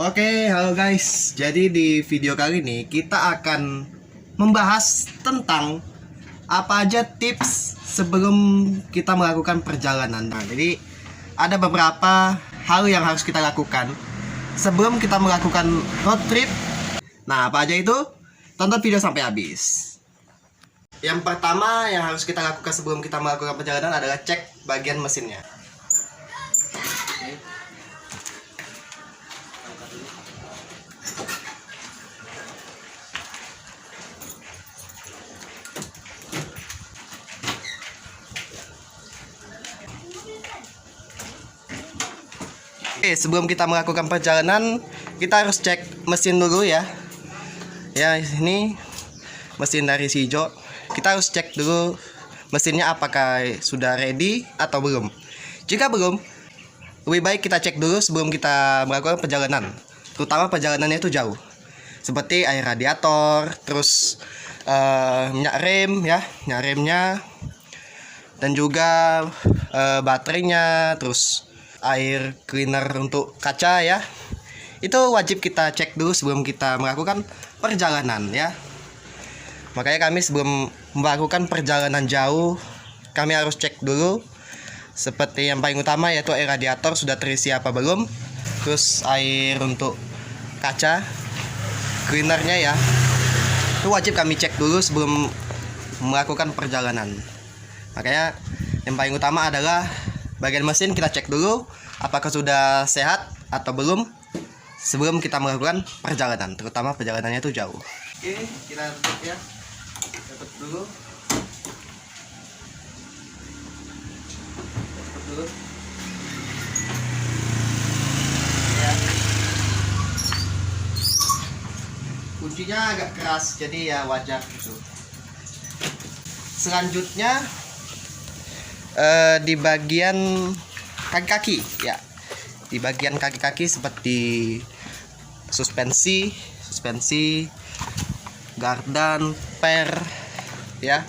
Oke, halo guys. Jadi di video kali ini kita akan membahas tentang apa aja tips sebelum kita melakukan perjalanan. Nah, jadi ada beberapa hal yang harus kita lakukan sebelum kita melakukan road trip. Nah, apa aja itu? Tonton video sampai habis. Yang pertama yang harus kita lakukan sebelum kita melakukan perjalanan adalah cek bagian mesinnya. Oke, sebelum kita melakukan perjalanan, kita harus cek mesin dulu ya. Ya, ini mesin dari Shijou. Kita harus cek dulu mesinnya apakah sudah ready atau belum. Jika belum, lebih baik kita cek dulu sebelum kita melakukan perjalanan. Terutama perjalanannya itu jauh. Seperti air radiator, terus minyak rem ya, minyak remnya, dan juga baterainya, terus air cleaner untuk kaca ya. Itu wajib kita cek dulu sebelum kita melakukan perjalanan ya. Makanya kami sebelum melakukan perjalanan jauh, kami harus cek dulu. Seperti yang paling utama yaitu air radiator sudah terisi apa belum. Terus air untuk kaca, cleanernya ya. Itu wajib kami cek dulu sebelum melakukan perjalanan. Makanya yang paling utama adalah bagian mesin kita cek dulu apakah sudah sehat atau belum sebelum kita melakukan perjalanan, terutama perjalanannya itu jauh. Oke, kita tutup ya. Tutup dulu. Tutup dulu. Ya. Kuncinya agak keras jadi ya wajar gitu. Selanjutnya di bagian kaki-kaki ya, di bagian kaki-kaki seperti suspensi, gardan, per ya,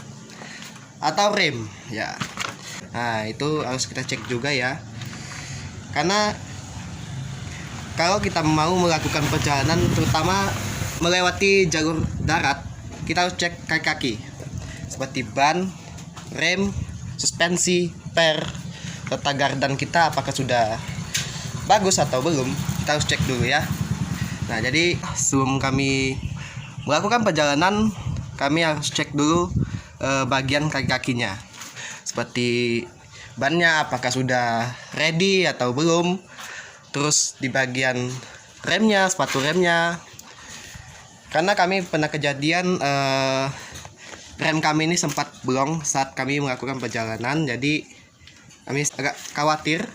atau rem ya. Nah, itu harus kita cek juga ya, karena kalau kita mau melakukan perjalanan terutama melewati jalur darat, kita harus cek kaki-kaki seperti ban, rem, suspensi, per, serta gardan kita apakah sudah bagus atau belum. Kita harus cek dulu ya. Nah, jadi sebelum kami melakukan perjalanan, kami harus cek dulu bagian kaki-kakinya, seperti bannya apakah sudah ready atau belum. Terus di bagian remnya, sepatu remnya, karena kami pernah kejadian rem kami ini sempat bolong saat kami melakukan perjalanan, jadi kami agak khawatir.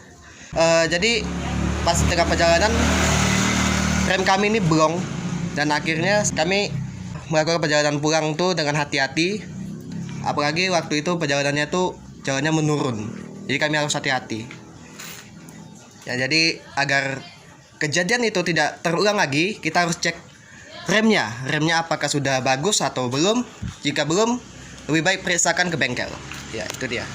Jadi pas tengah perjalanan rem kami ini bolong dan akhirnya kami melakukan perjalanan pulang tuh dengan hati-hati. Apalagi waktu itu perjalanannya tuh jalannya menurun, jadi kami harus hati-hati. Ya, jadi agar kejadian itu tidak terulang lagi, kita harus cek remnya apakah sudah bagus atau belum. Jika belum, lebih baik periksakan ke bengkel. Ya, itu dia.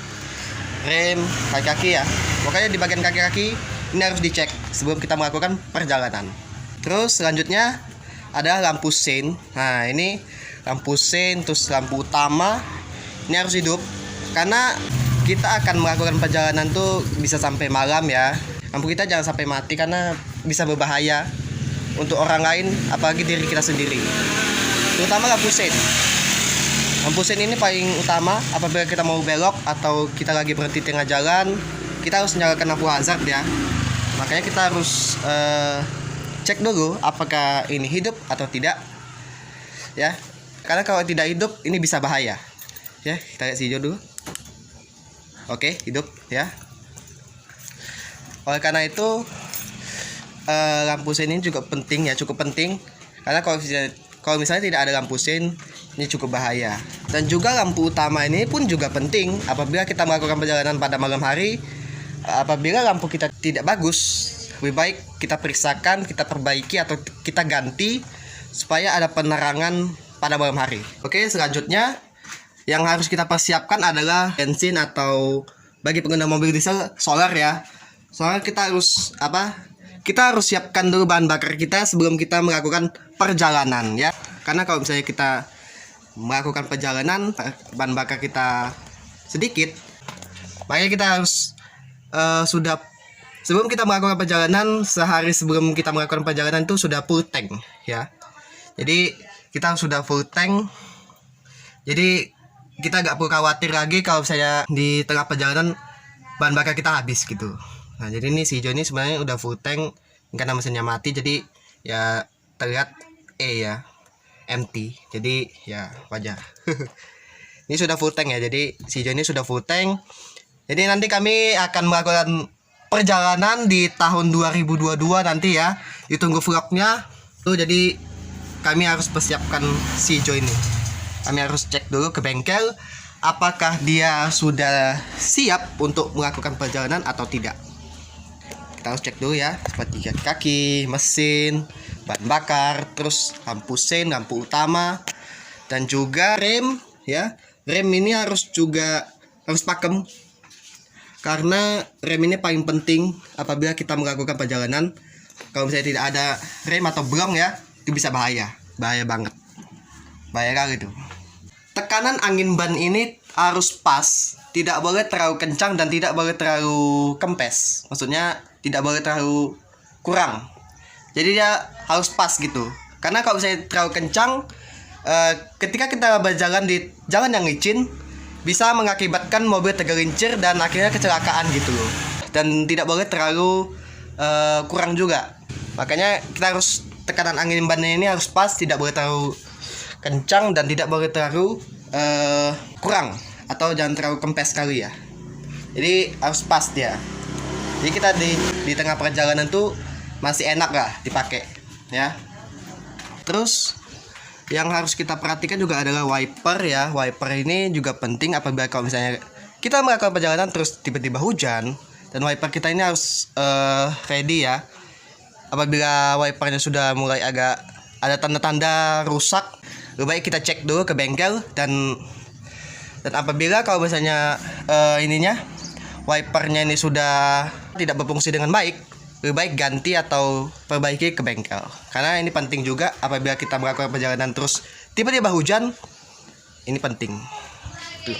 Rem kaki-kaki ya. Pokoknya di bagian kaki-kaki ini harus dicek sebelum kita melakukan perjalanan. Terus selanjutnya ada lampu sein. Nah, ini lampu sein, terus lampu utama ini harus hidup karena kita akan melakukan perjalanan tuh bisa sampai malam ya. Lampu kita jangan sampai mati karena bisa berbahaya untuk orang lain, apalagi diri kita sendiri. Terutama lampu sein. Lampu sein ini paling utama apabila kita mau belok atau kita lagi berhenti tengah jalan, kita harus nyalakan lampu hazard ya. Makanya kita harus cek dulu apakah ini hidup atau tidak ya. Karena kalau tidak hidup ini bisa bahaya. Ya, kita lihat Shijou dulu. Oke, hidup ya. Oleh karena itu lampu sein ini juga penting ya, cukup penting. Karena kalau misalnya tidak ada lampu sein, ini cukup bahaya. Dan juga lampu utama ini pun juga penting apabila kita melakukan perjalanan pada malam hari. Apabila lampu kita tidak bagus, lebih baik kita periksakan, kita perbaiki atau kita ganti supaya ada penerangan pada malam hari. Oke, selanjutnya yang harus kita persiapkan adalah bensin atau bagi pengguna mobil diesel solar ya. Soalnya kita harus kita harus siapkan dulu bahan bakar kita sebelum kita melakukan perjalanan ya. Karena kalau misalnya kita melakukan perjalanan, bahan bakar kita sedikit, makanya kita harus sebelum kita melakukan perjalanan, sehari sebelum kita melakukan perjalanan itu sudah full tank ya. Jadi kita sudah full tank. Jadi kita gak perlu khawatir lagi kalau misalnya di tengah perjalanan bahan bakar kita habis gitu. Nah jadi ini si hijau ini sebenarnya udah full tank karena mesinnya mati, jadi ya terlihat ya empty, jadi ya wajar. Ini sudah full tank ya, jadi si hijau ini sudah full tank. Jadi nanti kami akan melakukan perjalanan di tahun 2022 nanti ya, ditunggu vlognya tuh. Jadi kami harus persiapkan si hijau ini. Kami harus cek dulu ke bengkel apakah dia sudah siap untuk melakukan perjalanan atau tidak. Kita harus cek dulu ya, seperti kaki, mesin, bahan bakar, terus lampu sein, lampu utama, dan juga rem ya. Rem ini harus pakem, karena rem ini paling penting apabila kita melakukan perjalanan. Kalau misalnya tidak ada rem atau blong ya, itu bisa bahaya banget, bahaya kali itu. Tekanan angin ban ini harus pas, tidak boleh terlalu kencang dan tidak boleh terlalu kempes. Maksudnya tidak boleh terlalu kurang. Jadi dia harus pas gitu. Karena kalau misalnya terlalu kencang, ketika kita berjalan di jalan yang licin, bisa mengakibatkan mobil tergelincir dan akhirnya kecelakaan gitu loh. Dan tidak boleh terlalu kurang juga. Makanya kita harus, tekanan angin bannya ini harus pas, tidak boleh terlalu kencang dan tidak boleh terlalu kurang, atau jangan terlalu kempes kali ya. Jadi harus pas dia. Jadi kita di tengah perjalanan tuh masih enak lah dipakai ya. Terus yang harus kita perhatikan juga adalah wiper ya. Wiper ini juga penting apabila kalau misalnya kita melakukan perjalanan terus tiba-tiba hujan, dan wiper kita ini harus ready ya. Apabila wipernya sudah mulai agak ada tanda-tanda rusak, lebih baik kita cek dulu ke bengkel. Dan apabila kalau misalnya wipernya ini sudah tidak berfungsi dengan baik, lebih baik ganti atau perbaiki ke bengkel. Karena ini penting juga apabila kita melakukan perjalanan terus tiba-tiba hujan, ini penting tuh.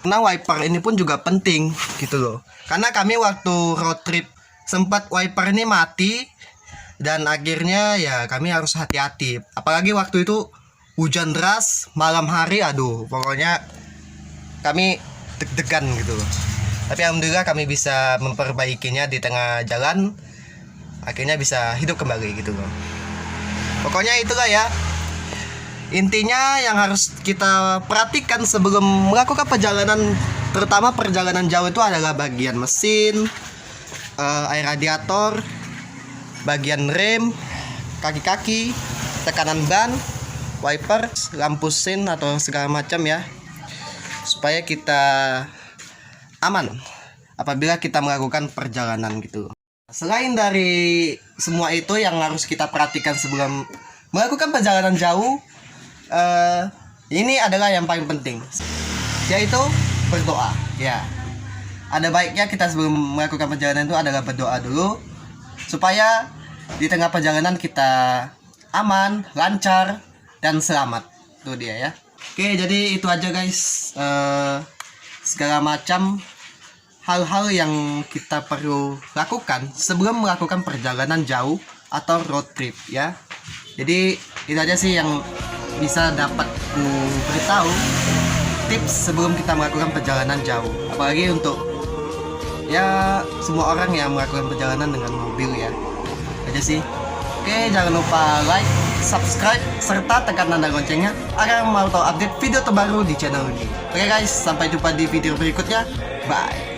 Karena wiper ini pun juga penting gitu loh. Karena kami waktu road trip sempat wiper ini mati, dan akhirnya ya kami harus hati-hati. Apalagi waktu itu hujan deras malam hari, aduh pokoknya kami deg-degan gitu. Tapi alhamdulillah kami bisa memperbaikinya di tengah jalan, akhirnya bisa hidup kembali gitu loh. Pokoknya itulah ya, intinya yang harus kita perhatikan sebelum melakukan perjalanan, terutama perjalanan jauh, itu adalah bagian mesin, air radiator, bagian rem, kaki-kaki, tekanan ban, wiper, lampu sein atau segala macam ya, supaya kita aman apabila kita melakukan perjalanan gitu. Selain dari semua itu yang harus kita perhatikan sebelum melakukan perjalanan jauh, ini adalah yang paling penting, yaitu berdoa ya. Ada baiknya kita sebelum melakukan perjalanan itu adalah berdoa dulu, supaya di tengah perjalanan kita aman, lancar, dan selamat. Tuh dia ya. Oke, jadi itu aja guys, segala macam hal-hal yang kita perlu lakukan sebelum melakukan perjalanan jauh atau road trip ya. Jadi itu aja sih yang bisa dapat ku beritahu, tips sebelum kita melakukan perjalanan jauh, apalagi untuk ya semua orang yang melakukan perjalanan dengan mobil ya. Aja sih. Oke, jangan lupa like, subscribe, serta tekan tanda loncengnya agar mau tahu update video terbaru di channel ini. Oke guys, sampai jumpa di video berikutnya. Bye.